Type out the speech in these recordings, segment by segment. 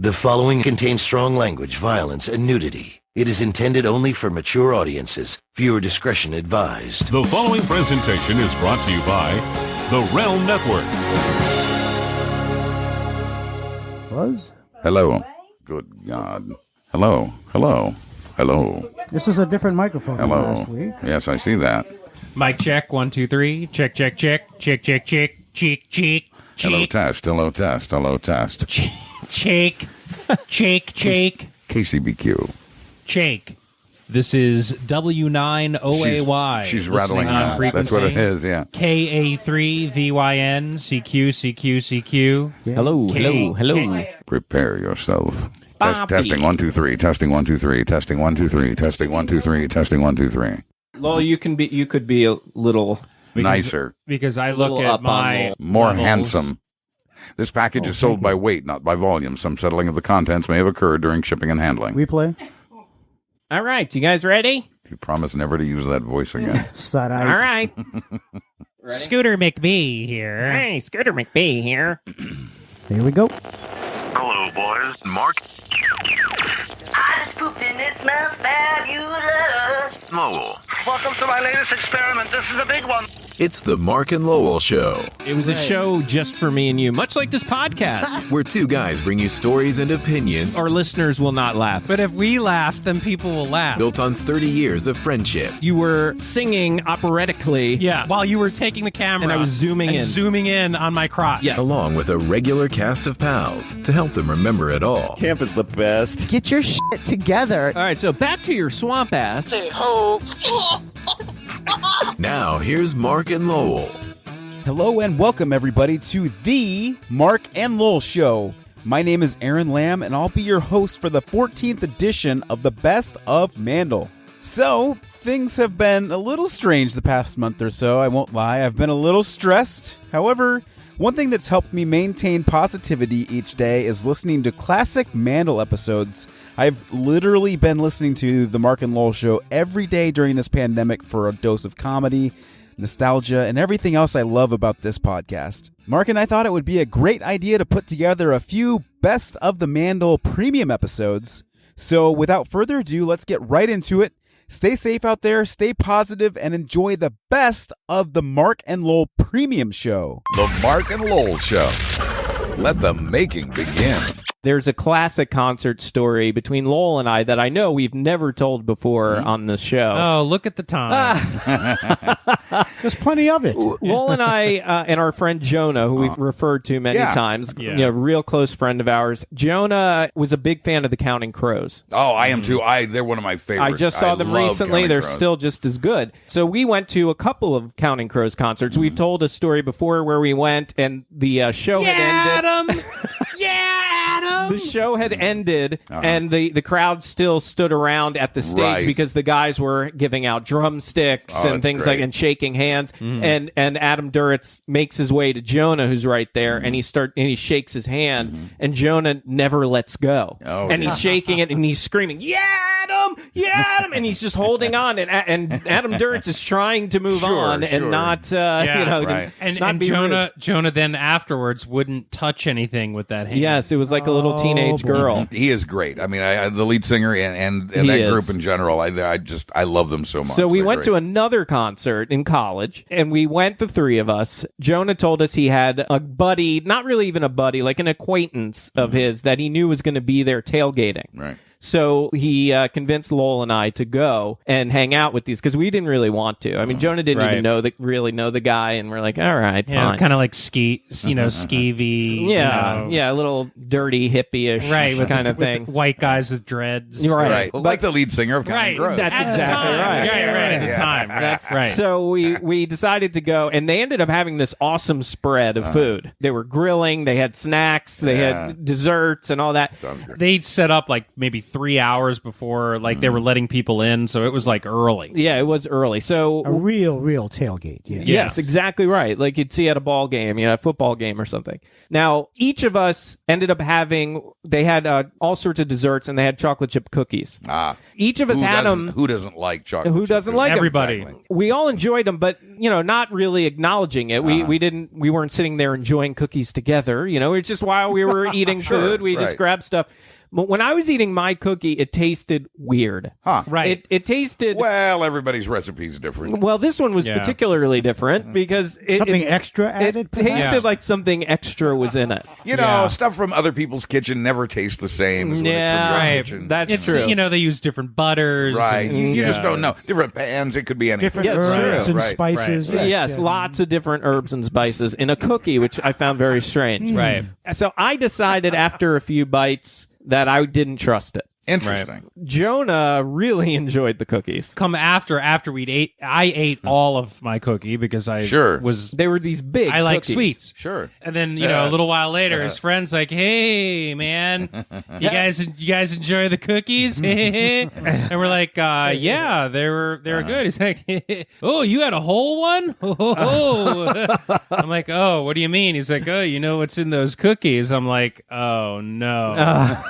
The following contains strong language, violence, and nudity. It is intended only for mature audiences. Viewer discretion advised. The following presentation is brought to you by the Realm Network. Buzz? Hello. Good God. Hello. Hello. Hello. This is a different microphone than Hello. last week. Yes, I see that. Mic check, 1, 2, 3. Check, check, check. Check, check, check. Cheek, cheek. Hello, test. Hello, test. Hello, test. Shake. Shake, shake. KCBQ. Shake. This is W9OAY. She's rattling on that. That's what it is, yeah. KA3VYN CQ CQ CQ. Hello, hello, hello. Prepare yourself. Bobby. Testing 1, 2, 3. Testing 1, 2, 3. Testing 1, 2, 3. Testing 1, 2, 3. Testing 1, 2, 3. Lowell, you could be a little Nicer. Because I look Little at up on my Lowell. More levels. handsome. This package is sold by weight, not by volume. Some settling of the contents may have occurred during shipping and handling. We play? All right, you guys ready? You promise never to use that voice again. Side All right. Scooter McBee here. Hey, Scooter McBee here. Here we go. Hello, boys. Mark. I just pooped and it smells fabulous. Lowell. Welcome to my latest experiment. This is a big one. It's the Marc and Lowell Show, It was a show just for me and you, much like this podcast. where two guys bring you stories and opinions Our listeners will not laugh. But if we laugh, then people will laugh. built on 30 years of friendship. You were singing operatically. Yeah, while you were taking the camera. And I was zooming in. zooming in on my crotch. Yes. Along with a regular cast of pals to help them remember it all. Camp is the best. Get your shit together. All right, so back to your swamp ass. Say ho. Now, here's Marc and Lowell. Hello and welcome everybody to the Marc and Lowell Show. My name is Aaron Lamb and I'll be your host for the 14th edition of the Best of MandL. So, things have been a little strange the past month or so, I won't lie. I've been a little stressed. However, one thing that's helped me maintain positivity each day is listening to classic MandL episodes. I've literally been listening to the Marc and Lowell Show every day during this pandemic for a dose of comedy, nostalgia, and everything else I love about this podcast. Mark and I thought it would be a great idea to put together a few Best of the MandL premium episodes. So without further ado, let's get right into it. Stay safe out there, stay positive, and enjoy the best of the Marc and Lowell Premium Show. The Marc and Lowell Show. Let the making begin. There's a classic concert story between Lowell and I that I know we've never told before on this show. Oh, look at the time. There's plenty of it. Lowell and I and our friend Jonah, who we've referred to many times, real close friend of ours. Jonah was a big fan of the Counting Crows. Oh, I am too. They're one of my favorites. I just saw them love recently. Counting They're Crows. still just as good. So we went to a couple of Counting Crows concerts. We've told a story before where we went and the show had ended. Adam! The show had ended, and the crowd still stood around at the stage because the guys were giving out drumsticks and that's things great. like and shaking hands. And Adam Duritz makes his way to Jonah, who's right there, and he shakes his hand, and Jonah never lets go. And he's shaking it, and he's screaming, "Yeah, Adam! Yeah, Adam!" And he's just holding on, and Adam Duritz is trying to move on and not, And Jonah then afterwards wouldn't touch anything with that hand. Yes, it was like a little teenage girl. He is great. I mean, the lead singer and that group in general, I love them so much. So we went to another concert in college, and we went, the three of us. Jonah told us he had a buddy, not really even a buddy, like an acquaintance of his that he knew was going to be there tailgating. Right. So he convinced Lowell and I to go and hang out with these because we didn't really want to. I mean, Jonah didn't even really know the guy, and we're like, all right, fine. Kind of like skeevy. Yeah, a little dirty hippie-ish kind of thing. White guys with dreads. Right. Like the lead singer of Counting Crows. That's exactly right. At the time. Right. So we decided to go, and they ended up having this awesome spread of food. They were grilling, they had snacks, they had desserts and all that. Sounds great. They set up like maybe 3 hours before like they were letting people in, so it was like early. Yeah, it was early. So A real tailgate. Yeah. Yes, exactly right. Like you'd see at a ball game, a football game or something. Now, each of us ended up they had all sorts of desserts and they had chocolate chip cookies. Each of us had them. Who doesn't like chocolate? Who doesn't like 'em? Everybody. Exactly. We all enjoyed them, but not really acknowledging it. We weren't sitting there enjoying cookies together. It's just while we were eating food, we just grabbed stuff. But when I was eating my cookie, it tasted weird. Huh. Right. It tasted... Well, everybody's recipe is different. Well, this one was particularly different because Something extra added? It tasted like something extra was in it. Stuff from other people's kitchen never tastes the same as when it's from your kitchen. That's true. They use different butters. Right. and- You just don't know. Different pans. It could be anything. Different Yeah, herbs true. and Right. spices. Right. Yes, lots of different herbs and spices in a cookie, which I found very strange. Right. So I decided after a few bites that I didn't trust it. Interesting. Jonah really enjoyed the cookies. Come after I ate all of my cookie because I was. They were these big I like cookies. sweets. Sure. And then a little while later, his friend's like, "Hey, man, you guys enjoy the cookies?" And we're like, "Yeah, they were good." He's like, "Oh, you had a whole one?" I'm like, "Oh, what do you mean?" He's like, "Oh, you know what's in those cookies?" I'm like, "Oh no,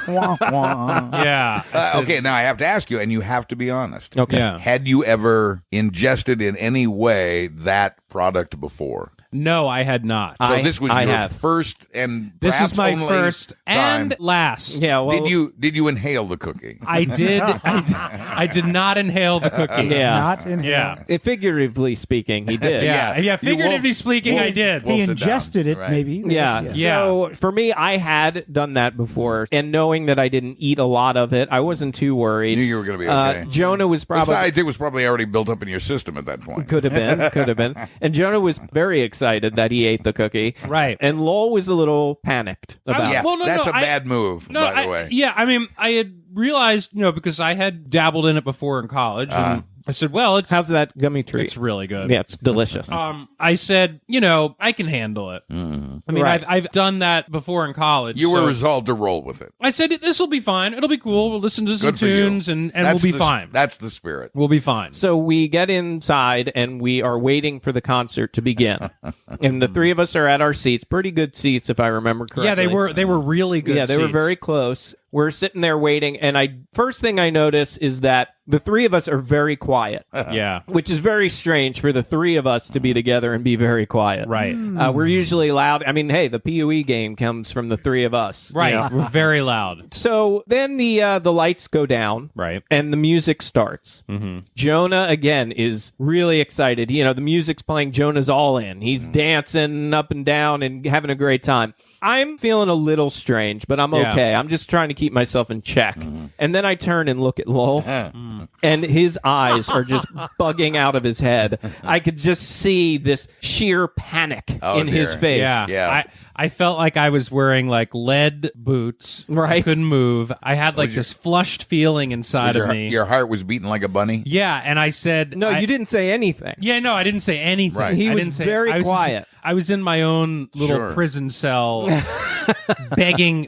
Wah, wah. yeah." Okay, now I have to ask you, and you have to be honest. Okay. Yeah. Had you ever ingested in any way that product before? No, I had not. So this was I your have. first and This perhaps was my only first and time. last. Yeah, well, Did you inhale the cookie? I did. I did not inhale the cookie. yeah. Not in Yeah. Figuratively speaking, he did. Yeah. Figuratively speaking, I did. He Wolfed it down. ingested it, Right. maybe. Yeah. Yeah. So for me, I had done that before, and knowing that I didn't eat a lot of it, I wasn't too worried. Knew you were going to be okay. Jonah was probably Besides, it was probably already built up in your system at that point. could have been, and Jonah was very excited that he ate the cookie, Right. And Lowell was a little panicked about Yeah, it. Well, no, that's no, a bad move, No, by the way. Yeah, I mean, I had realized, because I had dabbled in it before in college, and I said, well, How's that gummy treat? it's really good. Yeah, it's delicious. I said, I can handle it. I mean, Right. I've done that before in college. You were so resolved to roll with it. I said, this will be fine. It'll be cool. We'll listen to some Good for you. tunes, and we'll That's be the- fine. That's the spirit. We'll be fine. So we get inside and we are waiting for the concert to begin. And the three of us are at our seats, pretty good seats if I remember correctly. Yeah, they were really good. Yeah, they were seats. very close. We're sitting there waiting, and first thing I notice is that the three of us are very quiet. Yeah. Which is very strange for the three of us to be together and be very quiet. Right. We're usually loud. I mean, hey, the PoE game comes from the three of us. Right. you know? We're very loud. So then the lights go down. Right. And the music starts. Mm-hmm. Jonah, again, is really excited. The music's playing. Jonah's all in. He's dancing up and down and having a great time. I'm feeling a little strange, but I'm Yeah. okay. I'm just trying to keep myself in check. And then I turn and look at Lowell, and his eyes are just bugging out of his head. I could just see this sheer panic in his dear. face. Yeah. I felt like I was wearing like lead boots. Right. I couldn't move. I had like this flushed feeling inside of me. Your heart was beating like a bunny? Yeah, and I said, No, you didn't say anything. Yeah, no, I didn't say anything. Right. He I was didn't say, very I was just- quiet. I was in my own little Sure. prison cell, begging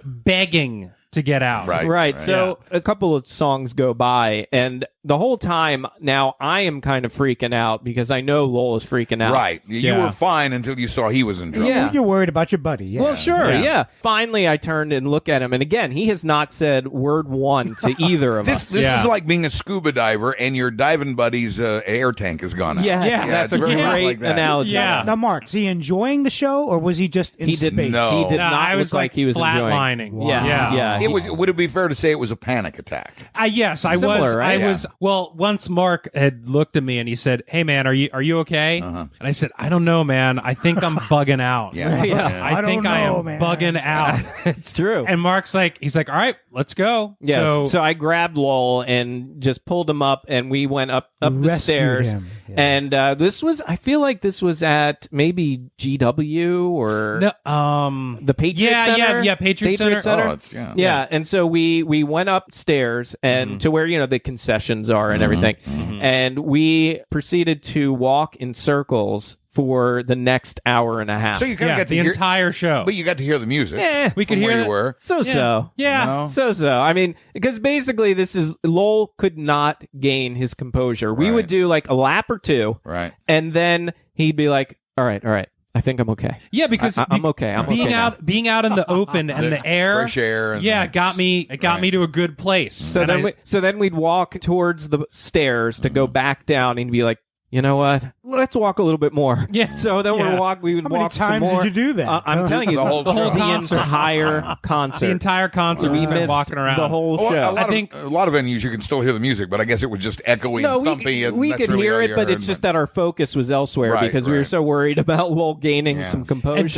to get out. Right. So a couple of songs go by, and the whole time now I am kind of freaking out because I know Lowell is freaking out. Right. You Yeah. were fine until you saw he was in trouble. Yeah. You're worried about your buddy. Yeah. Well, sure, Yeah. yeah. Finally, I turned and looked at him, and again, he has not said word one to either of us. This Yeah. is like being a scuba diver and your diving buddy's air tank has gone out. Yeah, Yeah, that's it's a very much great like that. analogy. Yeah. Now, Mark, is he enjoying the show, or was he just in He did space? No. He did No, not I was look like he was enjoying. flatlining. Wow. Yes, Yeah. yeah. It was. Would it be fair to say it was a panic attack? Yes, I Similar, was. right? I was. Well, once Mark had looked at me and he said, "Hey, man, are you okay?" And I said, "I don't know, man. I think I'm bugging out. Yeah. Yeah. I think don't I know, am man." bugging out." It's true. And Mark's like, he's like, "All right, let's go." Yeah. So, So, I grabbed Lowell and just pulled him up, and we went up the Rescued stairs. him. Yes. And I feel like this was at maybe GW or the Patriot Center. yeah, Patriot Center. Oh, it's, yeah. Yeah, and so we went upstairs and to where the concession directions are and everything. And we proceeded to walk in circles for the next hour and a half. So you kind of got the entire show. But you got to hear the music. We could from hear where it. you were. So. Yeah. No? So. I mean, because basically this is, Lowell could not gain his composure. We would do like a lap or two. Right. And then he'd be like, all right. I think I'm okay. Yeah, because I'm okay. I'm being okay now. being out in the open and the air, fresh air. And it got me to a good place. So And then we'd walk towards the stairs to go back down and be like, you know what? Let's walk a little bit more. Yeah. So then we would How walk many times times did you do that? I'm telling you, The whole show. entire concert. the entire concert we spent missed walking around. the whole show. Well, I think- a lot of venues you can still hear the music, but I guess it was just echoing, thumping. And we that's could really hear all it, you but heard, it's just that our focus was elsewhere because we were so worried about Lowell gaining some composure. And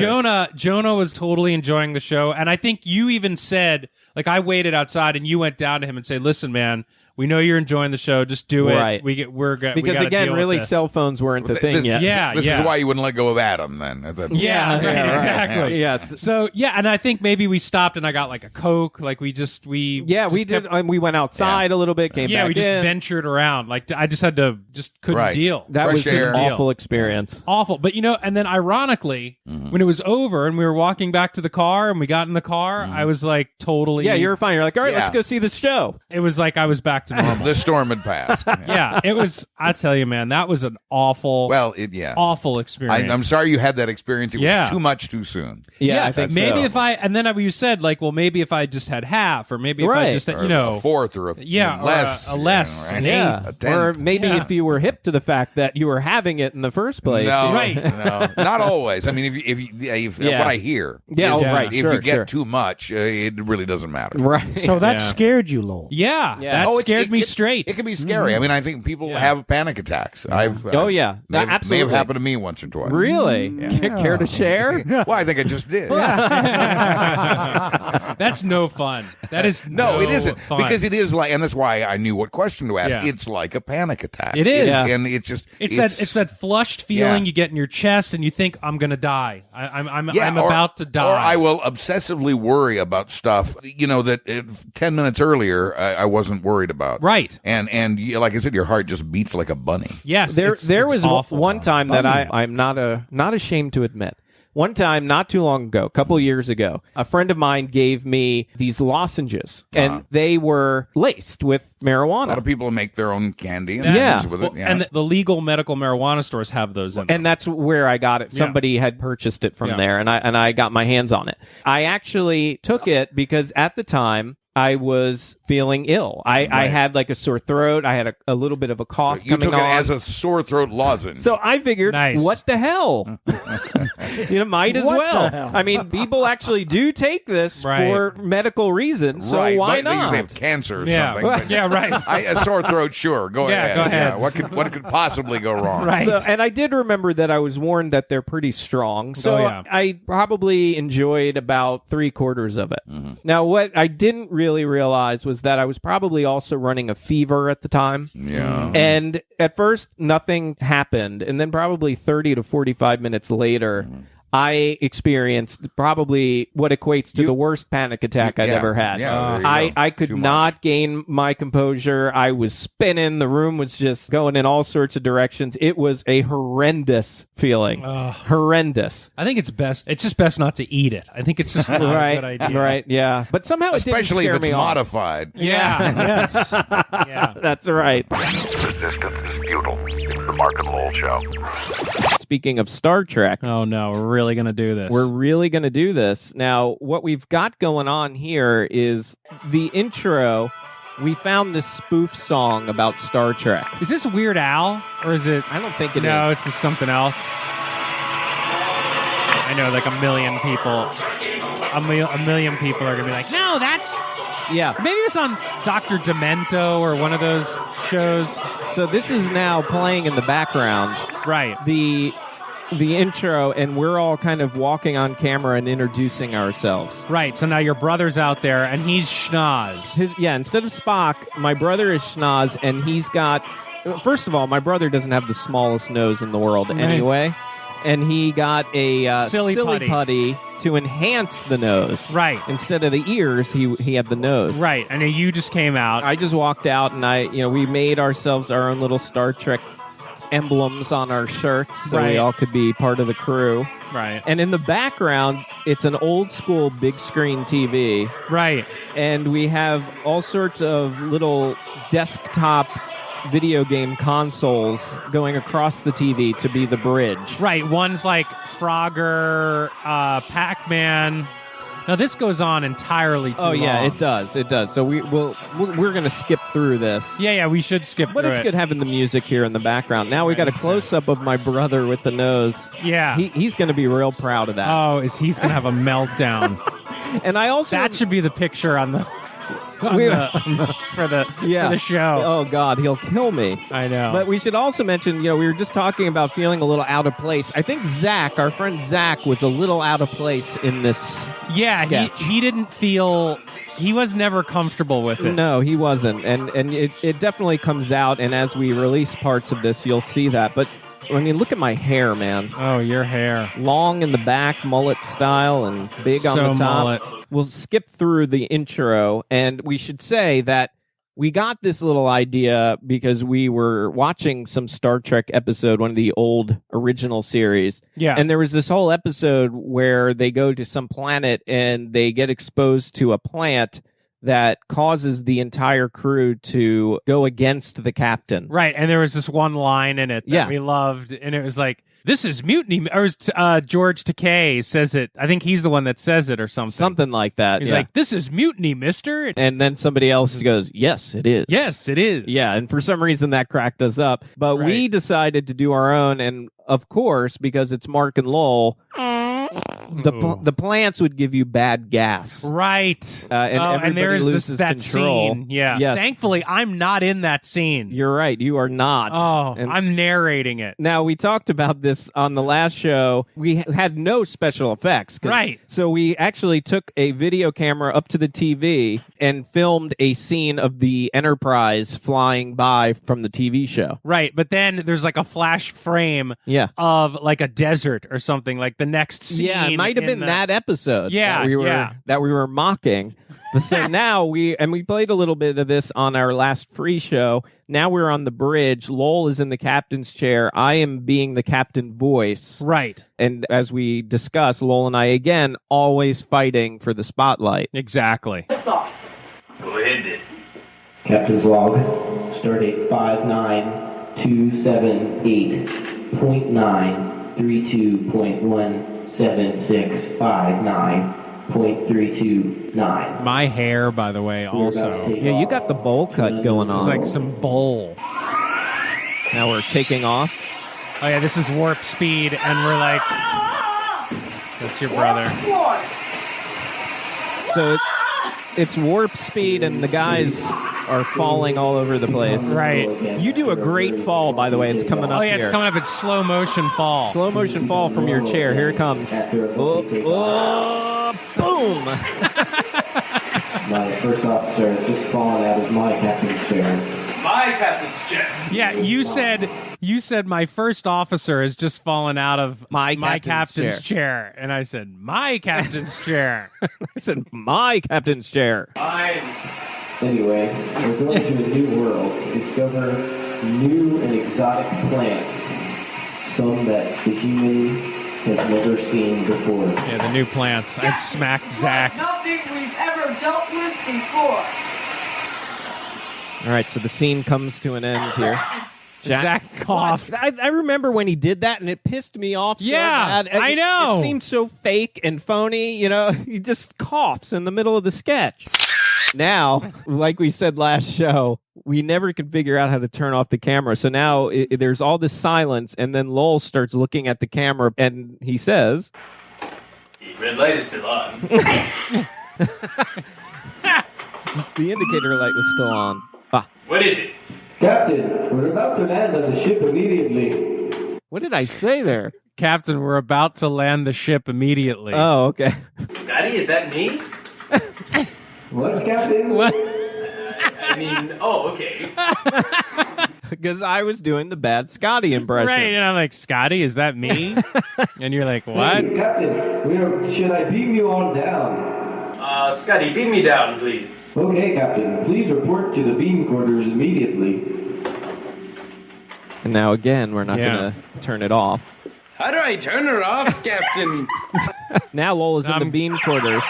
Jonah was totally enjoying the show, and I think you even said, like, I waited outside, and you went down to him and said, "Listen, man, we know you're enjoying the show. Just do it. Right. Because again, really, cell phones weren't the thing yet. This is why you wouldn't let go of Adam then. Yeah, right, exactly. Yeah. So and I think maybe we stopped and I got like a Coke. Like we did. We did. We went outside a little bit. Came back. We just in. ventured around. Like I just had to couldn't deal. That Fresh was air. an awful experience. Awful. But and then ironically, when it was over and we were walking back to the car and we got in the car, I was like totally. Yeah, you were fine. You're like, all right, let's go see the show. It was like I was back to normal. The storm had passed. Yeah, it was. I tell you, man, that was an awful. awful experience. I'm sorry you had that experience. It was too much too soon. Yeah, I think maybe so. if I and then you said like, well, maybe if I just had half, or maybe if I just had, a fourth or a less, a less, right? an Yeah, eighth. or maybe if you were hip to the fact that you were having it in the first place. No, Right. No, not always. I mean, if what I hear, Yeah, is right. If Sure, you get sure. too much, it really doesn't matter. Right. So that scared you, Lowell. Yeah, that scared me straight. It can be scary. I mean, I think people have panic attacks. I've Oh, yeah. may have Absolutely. happened to me once or twice. Really? Care to share? Well, I think I just did. That's no fun. That is No, it isn't fun. because it is like, and that's why I knew what question to ask. Yeah. It's like a panic attack. It is. Yeah. And it's just it's that flushed feeling Yeah. you get in your chest, and you think I'm gonna die. I'm or- about to die. Or I will obsessively worry about stuff, that 10 minutes earlier I wasn't worried about. Right. And like I said, your heart just beats like a bunny. Yes. There it's was awful. one time that I'm not ashamed to admit. One time, not too long ago, a couple years ago, a friend of mine gave me these lozenges, and they were laced with marijuana. A lot of people make their own candy and Yeah. things with it. Yeah. And the legal medical marijuana stores have those in them. And that's where I got it. Somebody had purchased it from there, and I got my hands on it. I actually took it because at the time I was feeling ill. I had like a sore throat. I had a little bit of a cough you coming took it on. as a sore throat lozenge. So I figured, Nice. what the hell? Might as What well. the hell? I mean, people actually do take this Right. for medical reasons, so right, why but they not? usually have cancer or Yeah. something. but- Yeah, right. A sore throat, sure. Go Yeah, ahead. go ahead. Yeah. What could possibly go wrong? Right. So, and I did remember that I was warned that they're pretty strong. So Oh, yeah. I probably enjoyed about 3/4 of it. Mm-hmm. Now, what I didn't really realize was that I was probably also running a fever at the time. Yeah. And at first, nothing happened. And then probably 30 to 45 minutes later, I experienced probably what equates to the worst panic attack I'd ever had. Yeah, there you go. I could Too not much. gain my composure. I was spinning. The room was just going in all sorts of directions. It was a horrendous feeling. Horrendous. I think it's best. It's just best not to eat it. I think it's just not a good idea. Right, yeah. But somehow it Especially didn't if scare it's me off. modified. Yeah. Yeah. That's right. Resistance is futile. It's the Marc and Lowell Show. Speaking of Star Trek, Oh no, we're really gonna do this. we're really going to do this. Now, what we've got going on here is the intro. We found this spoof song about Star Trek. Is this Weird Al or is it? I don't think it is. No, it's just something else. I know, like a million people are gonna be like, no, that's Yeah. maybe it's on Dr. Demento or one of those shows. So this is now playing in the background. Right. The intro, and we're all kind of walking on camera and introducing ourselves. Right. So now your brother's out there and he's schnoz. Instead of Spock, my brother is Schnoz, and he's got. First of all, my brother doesn't have the smallest nose in the world anyway. and he got a Silly putty to enhance the nose. Right. Instead of the ears, he had the nose. Right. And you just came out. I just walked out, and we made ourselves our own little Star Trek emblems on our shirts, so we all could be part of the crew. Right. And in the background, it's an old school big screen TV. Right. And we have all sorts of little desktop video game consoles going across the TV to be the bridge. Right. One's like Frogger, Pac-Man. Now this goes on entirely too long. Oh yeah, it does. It does. So we're going to skip through this. Yeah, we should skip But through it's it. good having the music here in the background. Now we got a close-up of my brother with the nose. Yeah. He's going to be real proud of that. Oh, he's going to have a meltdown. And I also... That should be the picture on the... for the show. Oh, God, he'll kill me. I know. But we should also mention, we were just talking about feeling a little out of place. I think Zach, our friend Zach, was a little out of place in this sketch. He didn't feel... He was never comfortable with it. No, he wasn't. And it definitely comes out, and as we release parts of this, you'll see that. But, I mean, look at my hair, man. Oh, your hair. Long in the back, mullet style, and big on the top. Mullet. We'll skip through the intro, and we should say that we got this little idea because we were watching some Star Trek episode, one of the old original series. Yeah. And there was this whole episode where they go to some planet and they get exposed to a plant that causes the entire crew to go against the captain. Right, and there was this one line in it that we loved, and it was like, this is mutiny, or George Takei says it. I think he's the one that says it or something. Something like that. He's like, this is mutiny, mister. And then somebody else goes, yes, it is. Yes, it is. Yeah, and for some reason that cracked us up. But we decided to do our own, and of course, because it's Marc and Lowell, the plants would give you bad gas. Right. And there's loses that control. scene. Yeah. Yes. Thankfully, I'm not in that scene. You're right. You are not. Oh, And I'm narrating it. now, we talked about this on the last show. We had no special effects. Right. So we actually took a video camera up to the TV and filmed a scene of the Enterprise flying by from the TV show. Right. But then there's like a flash frame of like a desert or something, like the next scene. Yeah, it might have been that episode that we were mocking. So now we played a little bit of this on our last free show. Now we're on the bridge. Lowell is in the captain's chair. I am being the captain voice. Right. And as we discussed, Lowell and I, again, always fighting for the spotlight. Exactly. Go ahead then. Captain's log. Stardate 59278.17659.329. My hair, by the way, also. Yeah, you got the bowl cut going on. It's like some bowl. Now we're taking off. Oh, yeah, this is warp speed, and we're like... That's your brother. So it's warp speed, and the guys are falling all over the place. Right. You do a great fall, by the way. It's coming up here. It's coming up. It's slow motion fall. Slow motion fall from your chair. Here it comes. Boom! My first officer has just fallen out of my captain's chair. My captain's chair. Yeah, you said my first officer has just fallen out of my captain's chair. And I said, my captain's chair. I said, my captain's chair. Anyway, we're going to a new world to discover new and exotic plants, some that the human has never seen before. Yeah, the new plants. I smacked Zach. Nothing we've ever dealt with before. All right, so the scene comes to an end here. Zach coughed. I remember when he did that, and it pissed me off so bad. I know. It seemed so fake and phony. He just coughs in the middle of the sketch. Now, like we said last show, we never could figure out how to turn off the camera. So now there's all this silence, and then Lowell starts looking at the camera, and he says... The red light is still on. The indicator light was still on. What is it? Captain, we're about to land on the ship immediately. What did I say there? Captain, we're about to land the ship immediately. Oh, okay. Scotty, is that me? What, Captain? What? I mean, okay. Because I was doing the bad Scotty impression. Right, and I'm like, Scotty, is that me? And you're like, what? Hey, Captain, should I beam you all down? Scotty, beam me down, please. Okay, Captain. Please report to the beam quarters immediately. And now again, we're not going to turn it off. How do I turn her off, Captain? Now Lowell is in the beam quarters.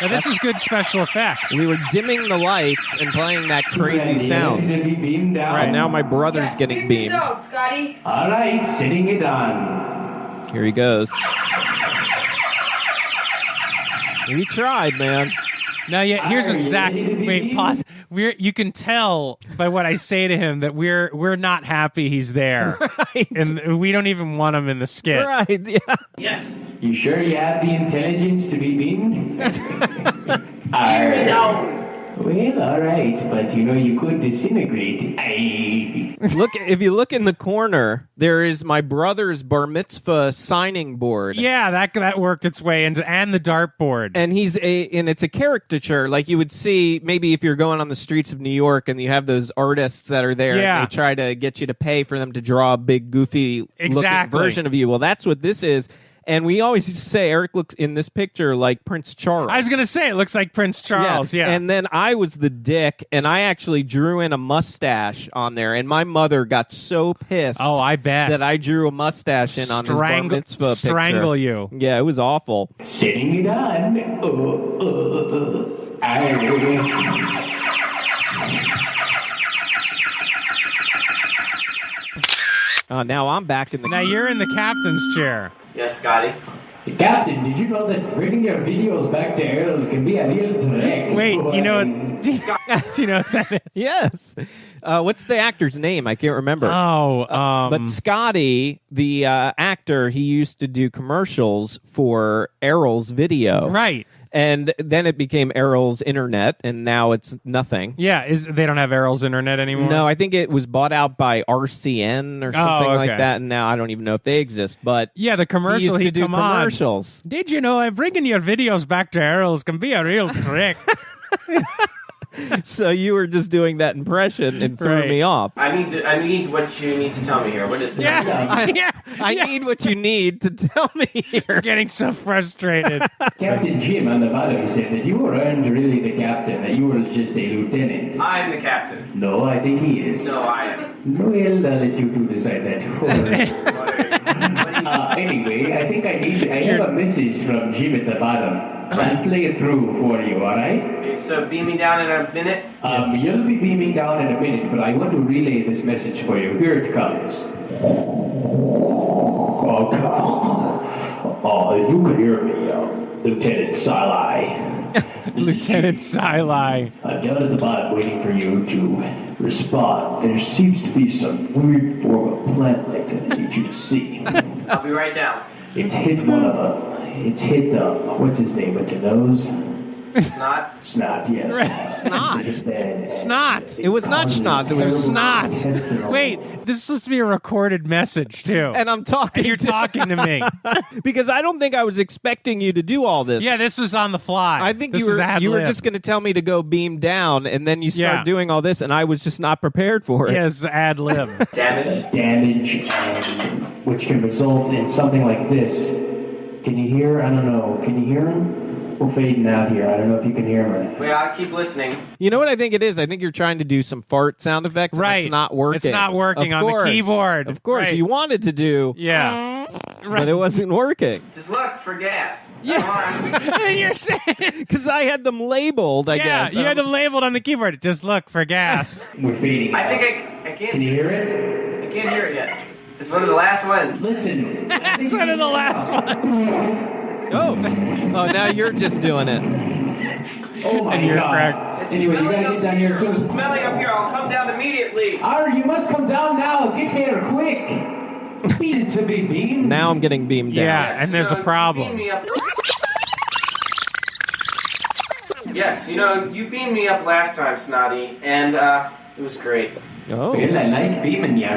Now, this is good special effects. We were dimming the lights and playing that crazy sound. To be beamed down. Right, now my brother's getting beamed. Down, Scotty. All right, sitting it on. Here he goes. He tried, man. Now, here's what Zach. Wait, pause. You can tell by what I say to him that we're not happy he's there, right. And we don't even want him in the skit. Right? Yeah. Yes. You sure you have the intelligence to be beamed? Beam me down. Well, all right, but you could disintegrate. If you look in the corner, there is my brother's bar mitzvah signing board. Yeah, that worked its way into, and the dartboard. And it's a caricature, like you would see maybe if you're going on the streets of New York and you have those artists that are there and they try to get you to pay for them to draw a big goofy looking version of you. Well, that's what this is. And we always used to say Eric looks in this picture like Prince Charles. I was going to say it looks like Prince Charles, yeah. And then I was the dick, and I actually drew in a mustache on there. And my mother got so pissed. Oh, I bet. That I drew a mustache in on this bar mitzvah picture. Strangle you. Yeah, it was awful. Sitting it on. Now I'm back in the... Now you're in the captain's chair. Yes, Scotty. Captain, did you know that bringing your videos back to Arrows can be a real trick? Wait, you know what? Do you know what that is? Yes. What's the actor's name? I can't remember. But Scotty, the actor, he used to do commercials for Errol's Video. Right. And then it became Errol's Internet, and now it's nothing. Yeah, they don't have Errol's Internet anymore? No, I think it was bought out by RCN or something like that, and now I don't even know if they exist. But yeah, the commercial he used to do commercials. Did you know bringing your videos back to Errol's can be a real trick? So you were just doing that impression and threw me off. I need what you need to tell me here. What is it? I need what you need to tell me here. You're getting so frustrated. Captain Jim on the bottom said that you weren't really the captain, that you were just a lieutenant. I'm the captain. No, I think he is. No, I am. Well, I'll let you two decide that. Anyway, I think I have a message from Jim at the bottom. I'll play it through for you, all right? Okay, so beam me down in a minute? You'll be beaming down in a minute, but I want to relay this message for you. Here it comes. Oh, God. Oh, if you could hear me, Lieutenant Salai. Lieutenant Salai. I'm down at the bottom waiting for you to respond. There seems to be some weird form of plant life that I need you to see. I'll be right down. It's hit one of them. It's hit, what's his name with the nose? Snot? Snot, yes. Snot. Snot. It was not schnoz, it was snot. Wait, this is supposed to be a recorded message, too. And I'm talking. And you're talking to me. Because I don't think I was expecting you to do all this. Yeah, this was on the fly. I think this you were just going to tell me to go beam down, and then you start doing all this, and I was just not prepared for it. Yes, ad lib. Damage, which can result in something like this. Can you hear? I don't know. Can you hear him? We're fading out here. I don't know if you can hear him or not. Well, I'll keep listening. You know what I think it is? I think you're trying to do some fart sound effects. And right. It's not working. It's not working on the keyboard. Of course. Right. You wanted to do. Yeah. But it wasn't working. Just look for gas. Yeah. And you're saying. Because I had them labeled, I guess. Yeah, you had them labeled on the keyboard. Just look for gas. We're fading. I think I can't. Can you hear it? I can't hear it yet. It's one of the last ones. Listen. It's one of the last ones. Oh, now you're just doing it. Oh my God. It's anyway, you gotta get down here soon. It's smelling up here. I'll come down immediately. You must come down now. Get here quick. Need to be beamed. Now I'm getting beamed down. Yeah, and there's a problem. Yes, you beamed me up last time, Snotty, and it was great. Oh. Well, I like beaming you.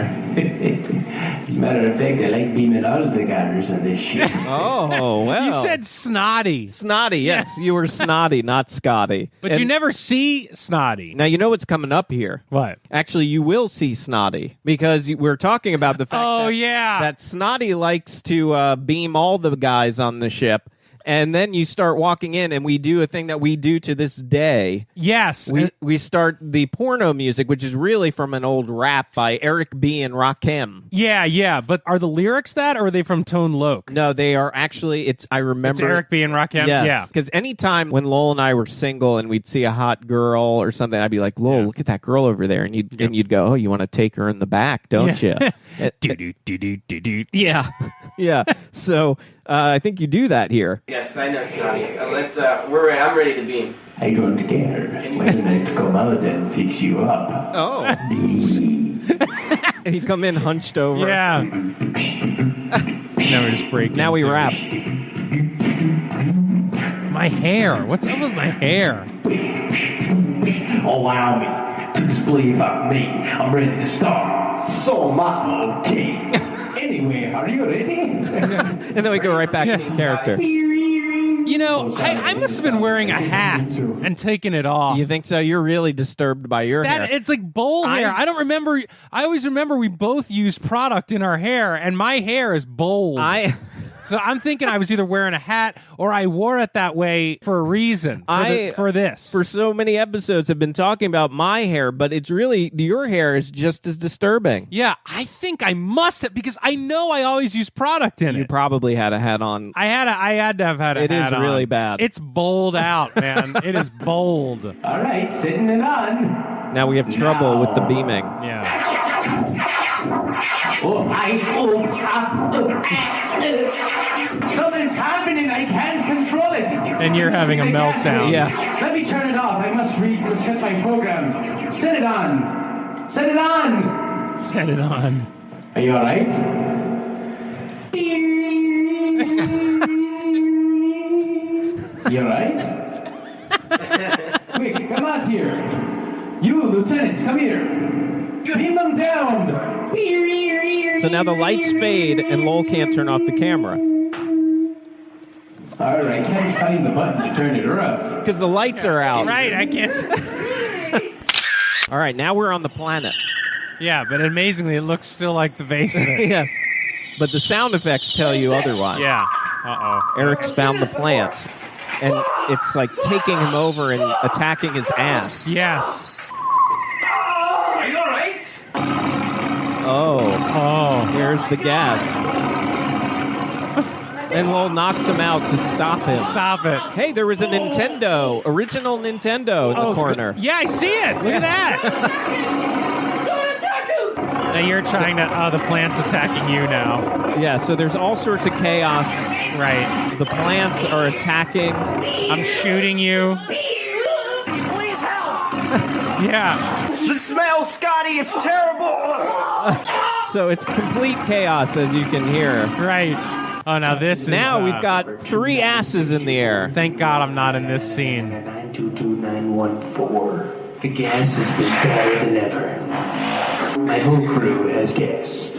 As a matter of fact, I like beaming all of the gators on this ship. Oh, well. You said snotty. Snotty, yes. You were snotty, not Scotty. But you never see snotty. Now, you know what's coming up here. What? Actually, you will see snotty because we're talking about the fact that snotty likes to beam all the guys on the ship. And then you start walking in, and we do a thing that we do to this day. Yes. We start the porno music, which is really from an old rap by Eric B. and Rakim. Yeah. But are the lyrics that, or are they from Tone Loc? No, they are actually, I remember. It's Eric B. and Rakim? Yes. Yeah. Because anytime when Lowell and I were single and we'd see a hot girl or something, I'd be like, Lowell, look at that girl over there. And you'd go, oh, you want to take her in the back, don't you? Yeah. Yeah. So I think you do that here. Yes, I know, Snotty. I'm ready to beam. I don't care. When I come out and fix you up. Oh. He'd come in hunched over. Yeah. Now we're just breaking. Now we rap. My hair. What's up with my hair? Allow me to display about me. I'm ready to start. So much okay. Anyway, are you ready? And then we go right back into character. You know, I must have been wearing a hat and taking it off. You think so? You're really disturbed by your hair. It's like bowl hair. I don't remember. I always remember we both used product in our hair, and my hair is bold. So I'm thinking I was either wearing a hat or I wore it that way for a reason. For this. For so many episodes have been talking about my hair, but it's really, your hair is just as disturbing. Yeah, I think I must have, because I know I always use product in it. You probably had a hat on. I had to have had a hat on. It is really bad. It's bold out, man. It is bold. All right, sitting it on. Now we have trouble with the beaming. Yeah. Something's happening. I can't control it. And you're having a meltdown. Yeah. Let me turn it off. I must reset my program. Set it on. Set it on. Set it on. Are you all right? You all right? Quick, come out here. You, Lieutenant, come here. Beam them down. So now the lights fade and Lowell can't turn off the camera. All right, I can't find the button to turn it off. Because the lights are out. Right, I can't. All right, now we're on the planet. Yeah, but amazingly, it looks still like the basement. Yes. But the sound effects tell you otherwise. Yeah. Uh-oh. Eric's found the plant. And it's like taking him over and attacking his ass. Yes. Are you all right? Oh, here's the gas. And Lowell knocks him out to stop him. Stop it. Hey, there was a original Nintendo in the corner. Yeah, I see it. Look at that. Now you're trying the plant's attacking you now. Yeah, so there's all sorts of chaos. Right. The plants are attacking. I'm shooting you. Please help. Yeah. The smell, Scotty, it's terrible. So it's complete chaos, as you can hear. Right. Oh, now this is... Now we've got 3 asses in the air. Thank God I'm not in this scene. 922914. The gas has been better than ever. My whole crew has gas.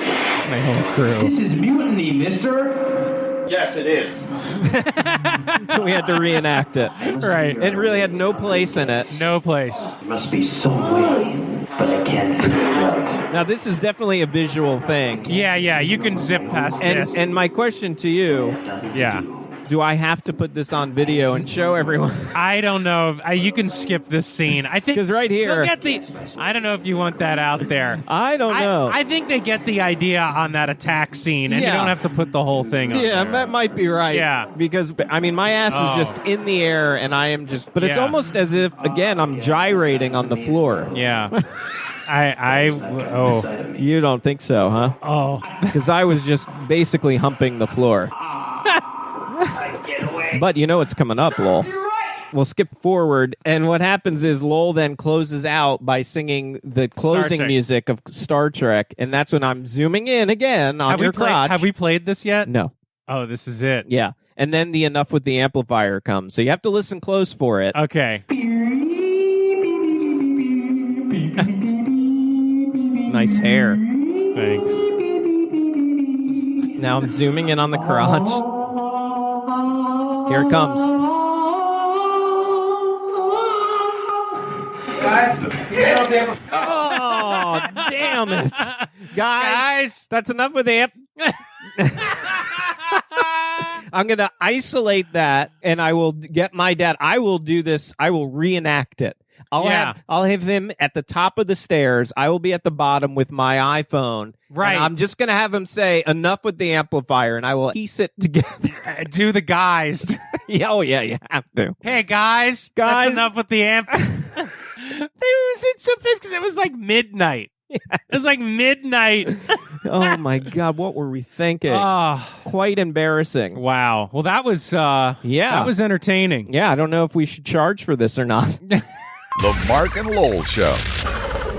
My whole crew. This is mutiny, mister. Yes, it is. We had to reenact it. Right. It really had no place in it. No place. There must be some way, but I can't figure it out. Now, this is definitely a visual thing. Yeah, you can zip past this. And my question to you... Yeah. Do I have to put this on video and show everyone? I don't know. You can skip this scene. I think because right here, I don't know if you want that out there. I don't know. I think they get the idea on that attack scene, and you don't have to put the whole thing on. Yeah, there. that might be right. Yeah, because I mean, my ass is just in the air, and I am just. But it's almost as if again I'm gyrating on the floor. Yeah. You don't think so, huh? Oh, because I was just basically humping the floor. But you know what's coming up, Lowell. We'll skip forward, and what happens is Lowell then closes out by singing the closing music of Star Trek, and that's when I'm zooming in again on your crotch. Have we played this yet? No. Oh, this is it. Yeah. And then the enough with the amplifier comes, so you have to listen close for it. Okay. Nice hair. Thanks. Now I'm zooming in on the crotch. Here it comes. Guys, Oh, damn it. Guys, that's enough with amp. I'm going to isolate that, and I will get my dad. I will do this. I will reenact it. I'll have him at the top of the stairs. I will be at the bottom with my iPhone. Right. And I'm just going to have him say, enough with the amplifier, and I will piece it together. Do the guys. Oh, yeah, you have to. Hey, guys. That's enough with the amp. They were so pissed because it was like midnight. It was like midnight. Oh, my God. What were we thinking? Quite embarrassing. Wow. Well, that was that was entertaining. Yeah, I don't know if we should charge for this or not. The Marc and Lowell Show.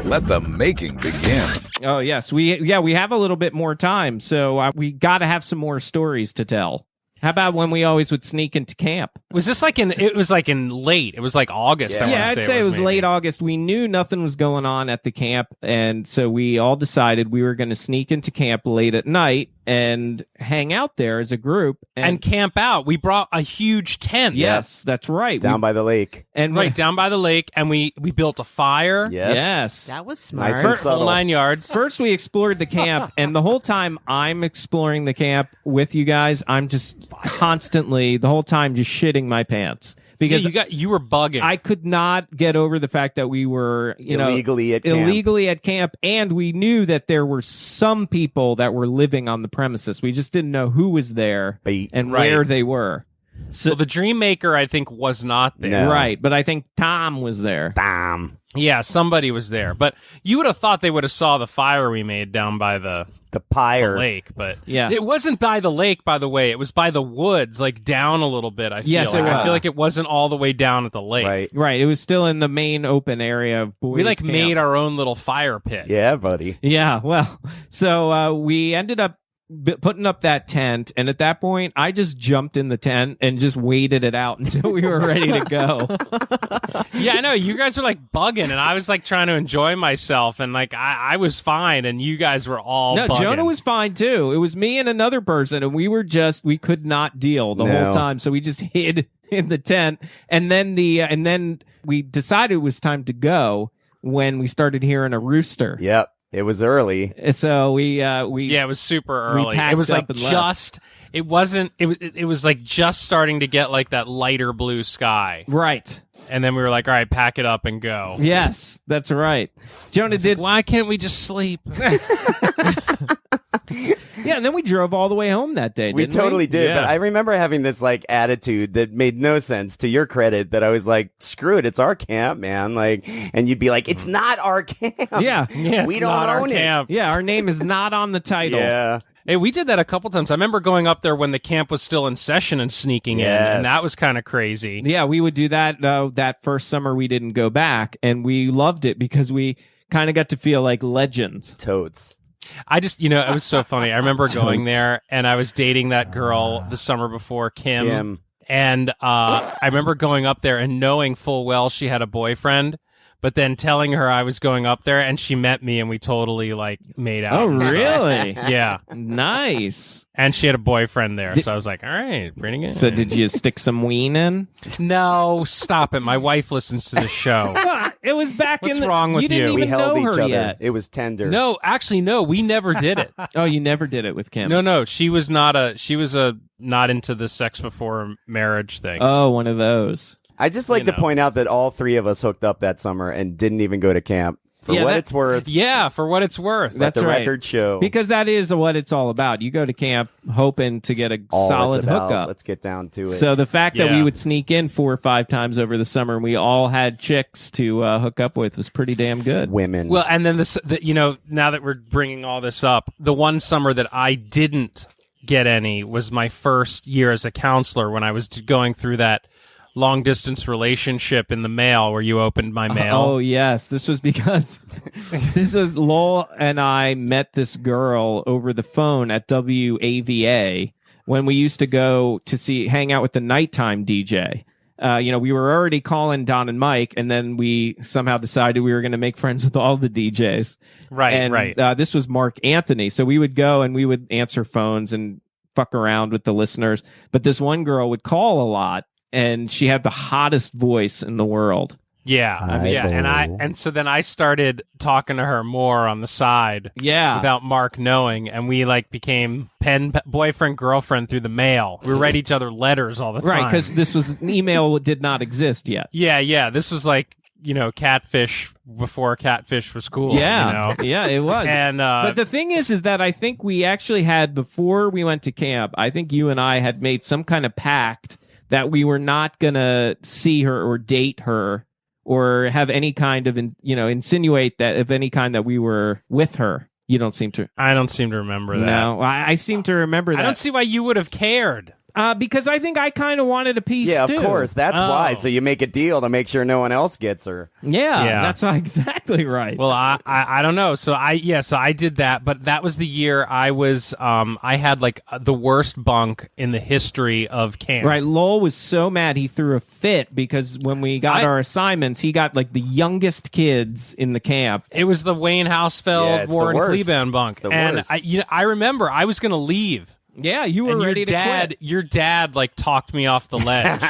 Let the making begin. Oh, yes. We have a little bit more time, so we got to have some more stories to tell. How about when we always would sneak into camp? Was this like it was like in late? It was like August. Yeah, I'd say it was late August. We knew nothing was going on at the camp, and so we all decided we were going to sneak into camp late at night and hang out there as a group. And camp out. We brought a huge tent. Yes, that's right. Down by the lake. And down by the lake, and we built a fire. Yes. That was smart. Nice and subtle. 9 yards. First, we explored the camp, and the whole time I'm exploring the camp with you guys, I'm just constantly, the whole time, just shitting my pants. Because you were bugging. I could not get over the fact that we were, illegally at camp, and we knew that there were some people that were living on the premises. We just didn't know who was there and where they were. So the Dream Maker, I think, was not there. No. Right, but I think Tom was there. Tom. Yeah, somebody was there. But you would have thought they would have saw the fire we made down by the pyre lake, but yeah, it wasn't by the lake, by the way. It was by the woods, like down a little bit. I feel like it wasn't all the way down at the lake. Right. It was still in the main open area of boys' We camp. made our own little fire pit. Yeah, buddy. Yeah, well, so we ended up putting up that tent, and at that point I just jumped in the tent and just waited it out until we were ready to go. Yeah, I know, you guys were like bugging, and I was like trying to enjoy myself, and like I was fine, and you guys were all bugging. Jonah was fine too. It was me and another person, and we could not deal the whole time, so we just hid in the tent, and then we decided it was time to go when we started hearing a rooster. Yep. It was early. So it was super early. It was like it was like just starting to get like that lighter blue sky. Right. And then we were like, all right, pack it up and go. Yes, that's right. Jonah did. Why can't we just sleep? Yeah, and then we drove all the way home that day. We totally did. Yeah. But I remember having this like attitude that made no sense, to your credit, that I was like, screw it, it's our camp, man. Like, and you'd be like, it's not our camp. Yeah. We don't own it. Camp. Yeah, our name is not on the title. Yeah. Hey, we did that a couple times. I remember going up there when the camp was still in session and sneaking in, and that was kind of crazy. Yeah, we would do that. That first summer we didn't go back, and we loved it because we kind of got to feel like legends. Totes. I just, it was so funny. I remember going there, and I was dating that girl the summer before, Kim. And I remember going up there and knowing full well she had a boyfriend, but then telling her I was going up there, and she met me, and we totally like made out. Oh, really? Yeah. Nice. And she had a boyfriend there, so I was like, all right, pretty good. So did you stick some ween in? No, stop it. My wife listens to the show. It was back What's in the... wrong with you? Didn't even We held know each her other. yet. It was tender. No, actually, no, we never did it. Oh, you never did it with Kim? No, she was not not into the sex before marriage thing. Oh, one of those. I just like to point out that all three of us hooked up that summer and didn't even go to camp. For what it's worth. Yeah, for what it's worth. Let the record show. Because that is what it's all about. You go to camp hoping to get a solid hookup. Let's get down to it. So the fact that we would sneak in 4 or 5 times over the summer and we all had chicks to hook up with was pretty damn good. Women. Well, and then now that we're bringing all this up, the one summer that I didn't get any was my first year as a counselor when I was going through that long distance relationship in the mail where you opened my mail. Oh, yes. This was because Lowell and I met this girl over the phone at WAVA when we used to go to hang out with the nighttime DJ. we were already calling Don and Mike, and then we somehow decided we were going to make friends with all the DJs. Right. This was Marc Anthony. So we would go and we would answer phones and fuck around with the listeners. But this one girl would call a lot, and she had the hottest voice in the world. Yeah, and so then I started talking to her more on the side, without Mark knowing, and we became boyfriend girlfriend through the mail. We would write each other letters all the time, right? Because this was email did not exist yet. Yeah. This was catfish before catfish was cool. Yeah, yeah, it was. And but the thing is that I think we actually had, before we went to camp, I think you and I had made some kind of pact that we were not gonna see her or date her, or have any kind of, insinuate that of any kind that we were with her. You don't seem to. I don't seem to remember that. No, I seem to remember that. I don't see why you would have cared. Because I think I kind of wanted a piece, too. Yeah, of course. That's why. So you make a deal to make sure no one else gets her. Yeah. That's exactly right. Well, I don't know. So I did that, but that was the year I was, I had the worst bunk in the history of camp. Right. Lowell was so mad he threw a fit because when we got our assignments, he got the youngest kids in the camp. It was the Wayne Hausfeld, Warren Cleveland bunk. And I remember I was going to leave. Yeah, you were ready to quit. Your dad talked me off the ledge